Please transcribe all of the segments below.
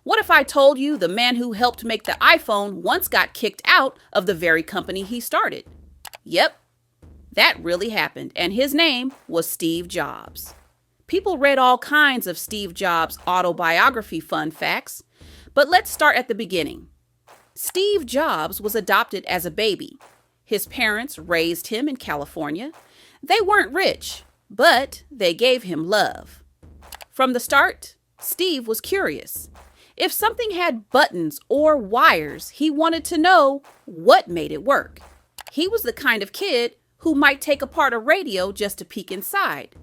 What if I told you the man who helped make the iPhone once got kicked out of the very company he started? Yep, that really happened, and his name was Steve Jobs. People read all kinds of Steve Jobs' autobiography fun facts, but let's start at the beginning. Steve Jobs was adopted as a baby. His parents raised him in California. They weren't rich, but they gave him love. From the start, Steve was curious. If something had buttons or wires, he wanted to know what made it work. He was the kind of kid who might take apart a radio just to peek inside.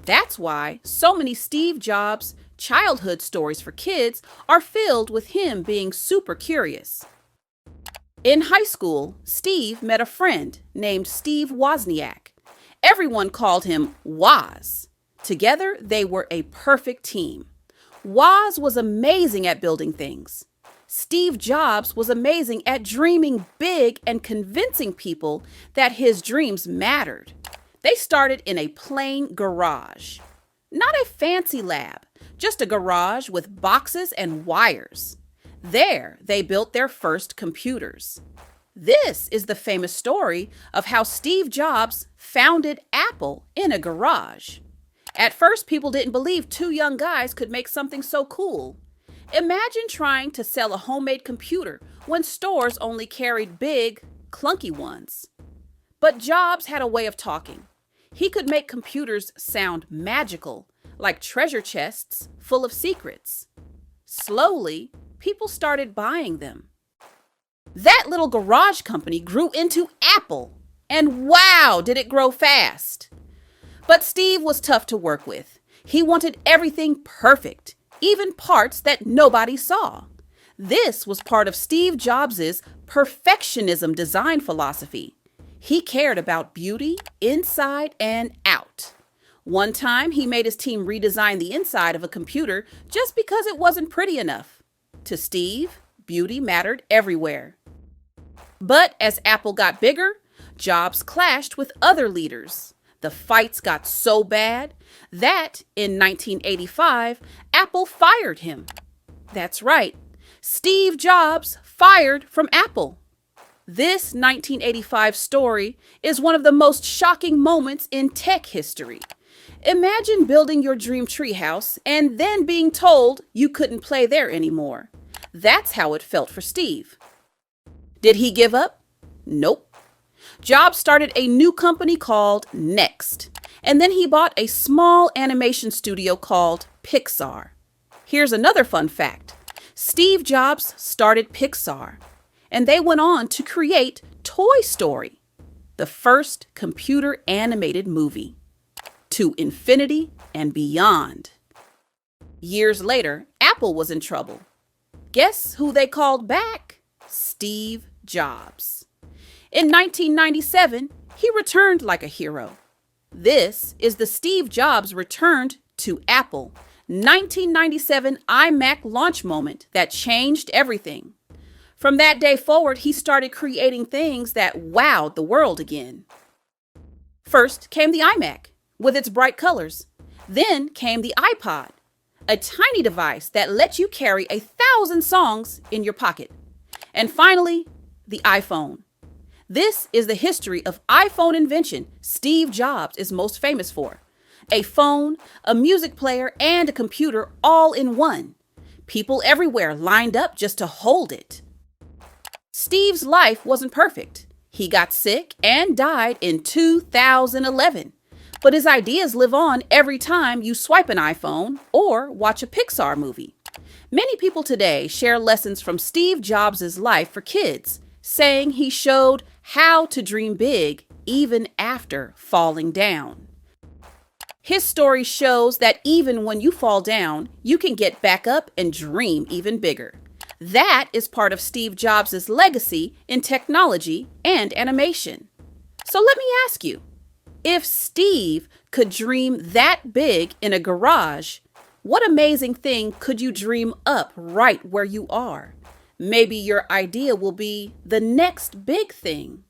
That's why so many Steve Jobs childhood stories for kids are filled with him being super curious. In high school, Steve met a friend named Steve Wozniak. Everyone called him Woz. Together, they were a perfect team. Woz was amazing at building things. Steve Jobs was amazing at dreaming big and convincing people that his dreams mattered. They started in a plain garage. Not a fancy lab, just a garage with boxes and wires. There, they built their first computers. This is the famous story of how Steve Jobs founded Apple in a garage. At first, people didn't believe two young guys could make something so cool. Imagine trying to sell a homemade computer when stores only carried big, clunky ones. But Jobs had a way of talking. He could make computers sound magical, like treasure chests full of secrets. Slowly, people started buying them. That little garage company grew into Apple, and wow, did it grow fast. But Steve was tough to work with. He wanted everything perfect, even parts that nobody saw. This was part of Steve Jobs' perfectionism design philosophy. He cared about beauty inside and out. One time, he made his team redesign the inside of a computer just because it wasn't pretty enough. To Steve, beauty mattered everywhere. But as Apple got bigger, Jobs clashed with other leaders. The fights got so bad that in 1985, Apple fired him. That's right, Steve Jobs fired from Apple. This 1985 story is one of the most shocking moments in tech history. Imagine building your dream treehouse and then being told you couldn't play there anymore. That's how it felt for Steve. Did he give up? Nope. Jobs started a new company called Next, and then he bought a small animation studio called Pixar. Here's another fun fact. Steve Jobs started Pixar, and they went on to create Toy Story, the first computer animated movie, to infinity and beyond. Years later, Apple was in trouble. Guess who they called back? Steve Jobs. In 1997, he returned like a hero. This is the Steve Jobs returned to Apple 1997 iMac launch moment that changed everything. From that day forward, he started creating things that wowed the world again. First came the iMac with its bright colors. Then came the iPod, a tiny device that let you carry 1,000 songs in your pocket. And finally, the iPhone. This is the history of iPhone invention Steve Jobs is most famous for. A phone, a music player, and a computer all in one. People everywhere lined up just to hold it. Steve's life wasn't perfect. He got sick and died in 2011. But his ideas live on every time you swipe an iPhone or watch a Pixar movie. Many people today share lessons from Steve Jobs' life for kids, saying he showed how to dream big even after falling down. His story shows that even when you fall down, you can get back up and dream even bigger. That is part of Steve Jobs' legacy in technology and animation. So let me ask you, if Steve could dream that big in a garage, what amazing thing could you dream up right where you are? Maybe your idea will be the next big thing.